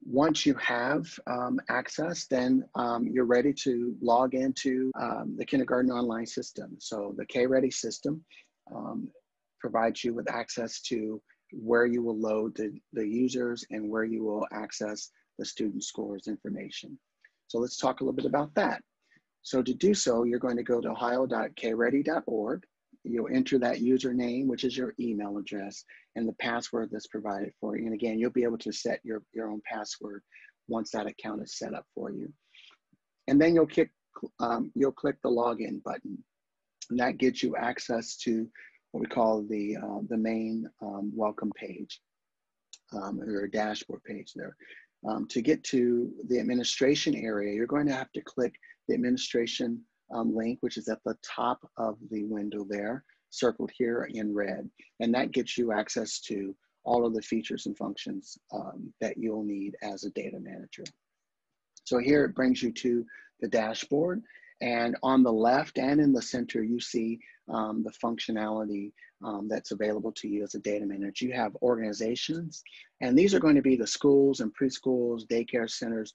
Once you have access, then you're ready to log into the kindergarten online system. So the KReady system um, provides you with access to where you will load the users and where you will access the student scores information. So let's talk a little bit about that. So to do so, you're going to go to ohio.kready.org. You'll enter that username, which is your email address, and the password that's provided for you. And again, you'll be able to set your own password once that account is set up for you. And then you'll click the login button, and that gets you access to what we call the main welcome page, or a dashboard page there. To get to the administration area, you're going to have to click the administration link, which is at the top of the window there, circled here in red. And that gets you access to all of the features and functions that you'll need as a data manager. So here it brings you to the dashboard. And on the left and in the center, you see the functionality that's available to you as a data manager. You have organizations, and these are going to be the schools and preschools, daycare centers.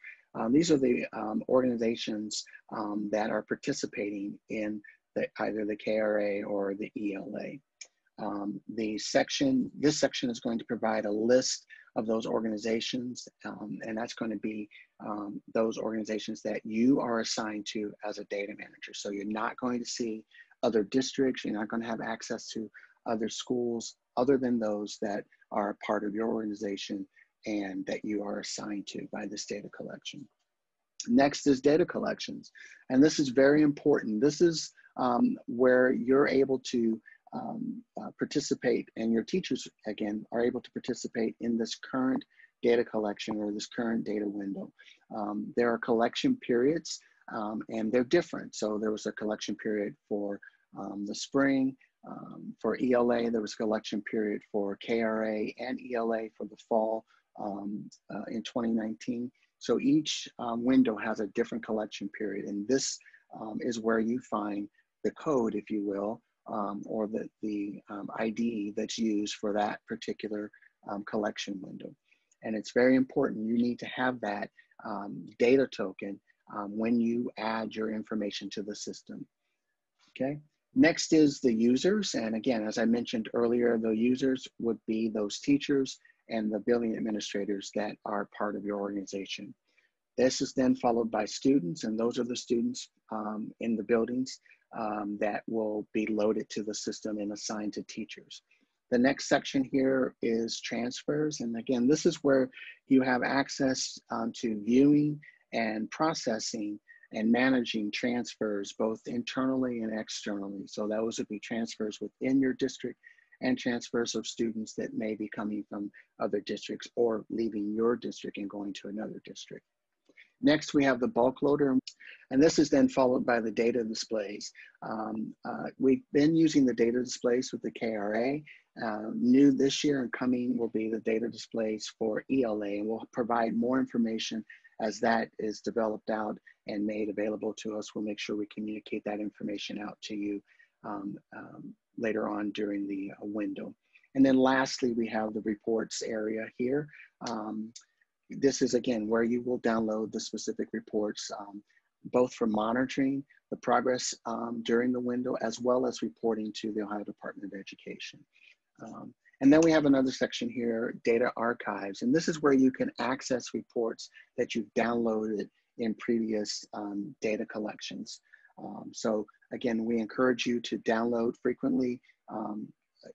These are the organizations that are participating in either the KRA or the ELA. This section is going to provide a list of those organizations, and that's going to be those organizations that you are assigned to as a data manager. So you're not going to see other districts, you're not going to have access to other schools other than those that are a part of your organization and that you are assigned to by this data collection. Next is data collections, and this is very important. This is where you're able to participate, and your teachers, again, are able to participate in this current data collection or this current data window. There are collection periods, and they're different. So there was a collection period for the spring. For ELA, there was a collection period for KRA and ELA for the fall in 2019. So each window has a different collection period, and this is where you find the code, if you will, or the ID that's used for that particular collection window. And it's very important. You need to have that data token when you add your information to the system. Okay. Next is the users. And again, as I mentioned earlier, the users would be those teachers and the building administrators that are part of your organization. This is then followed by students, and those are the students in the buildings that will be loaded to the system and assigned to teachers. The next section here is transfers. And again, this is where you have access to viewing and processing and managing transfers both internally and externally. So those would be transfers within your district and transfers of students that may be coming from other districts or leaving your district and going to another district. Next, we have the bulk loader, and this is then followed by the data displays. We've been using the data displays with the KRA. New this year and coming will be the data displays for ELA, and we'll provide more information as that is developed out and made available to us. We'll make sure we communicate that information out to you later on during the window. And then lastly, we have the reports area here. This is, again, where you will download the specific reports, both for monitoring the progress during the window, as well as reporting to the Ohio Department of Education. And then we have another section here, data archives. And this is where you can access reports that you've downloaded in previous data collections. So again, we encourage you to download frequently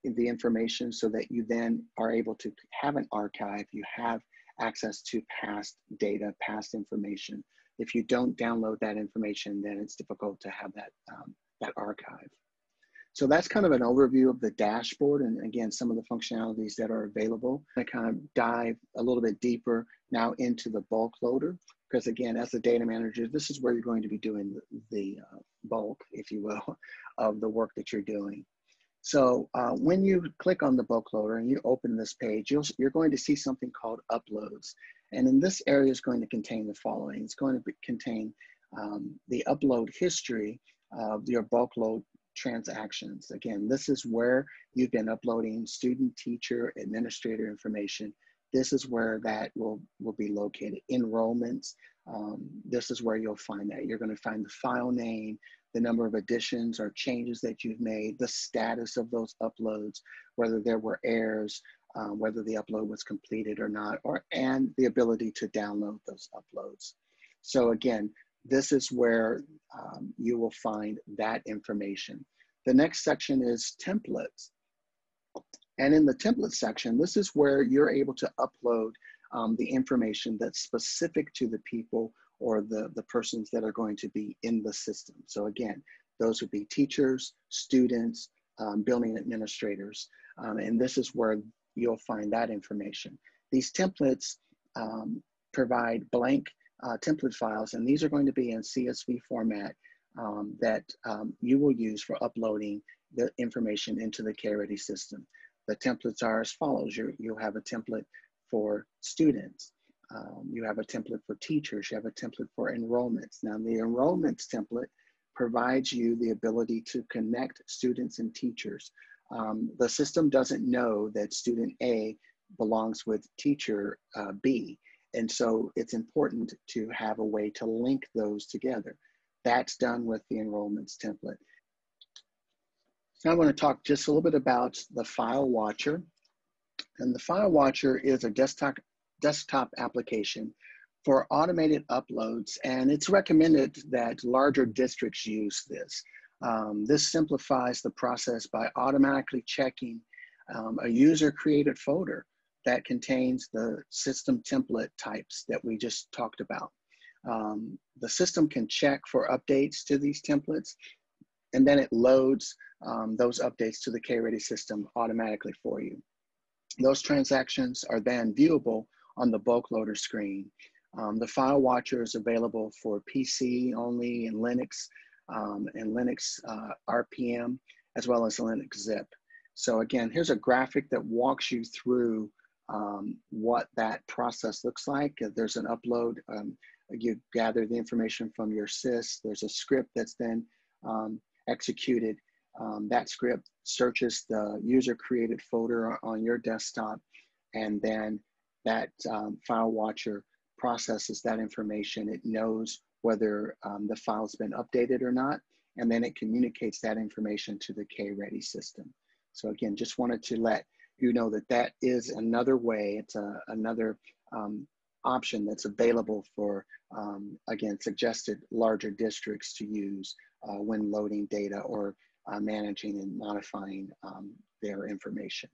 the information so that you then are able to have an archive. You have access to past data, past information. If you don't download that information, then it's difficult to have that archive. So that's kind of an overview of the dashboard, and again, some of the functionalities that are available. I kind of dive a little bit deeper now into the bulk loader, because again, as a data manager, this is where you're going to be doing the bulk, if you will, of the work that you're doing. So when you click on the bulk loader and you open this page, you're going to see something called uploads. And in this area is going to contain the following. It's going to contain the upload history of your bulk load transactions. Again, this is where you've been uploading student, teacher, administrator information this is where that will be located. Enrollments, this is where you'll find that. You're going to find the file name, the number of additions or changes that you've made, the status of those uploads, whether there were errors, whether the upload was completed or not, and the ability to download those uploads. So again, this is where you will find that information. The next section is templates. And in the template section, this is where you're able to upload the information that's specific to the people or the persons that are going to be in the system. So again, those would be teachers, students, building administrators, and this is where you'll find that information. These templates provide blank template files, and these are going to be in CSV format that you will use for uploading the information into the KReady system. The templates are as follows. You'll have a template for students. You have a template for teachers. You have a template for enrollments. Now, the enrollments template provides you the ability to connect students and teachers. The system doesn't know that student A belongs with teacher B. And so it's important to have a way to link those together. That's done with the enrollments template. So I want to talk just a little bit about the File Watcher. And the File Watcher is a desktop application for automated uploads, and it's recommended that larger districts use this. This simplifies the process by automatically checking a user-created folder that contains the system template types that we just talked about. The system can check for updates to these templates, and then it loads those updates to the KReady system automatically for you. Those transactions are then viewable on the bulk loader screen. The File Watcher is available for PC only and Linux RPM, as well as Linux Zip. So again, here's a graphic that walks you through what that process looks like. There's an upload. You gather the information from your sys. There's a script that's then executed. That script searches the user-created folder on your desktop, and then that File Watcher processes that information. It knows whether the file's been updated or not, and then it communicates that information to the KReady system. So again, just wanted to let you know that that is another way. It's another option that's available for, again, suggested larger districts to use when loading data or managing and modifying their information.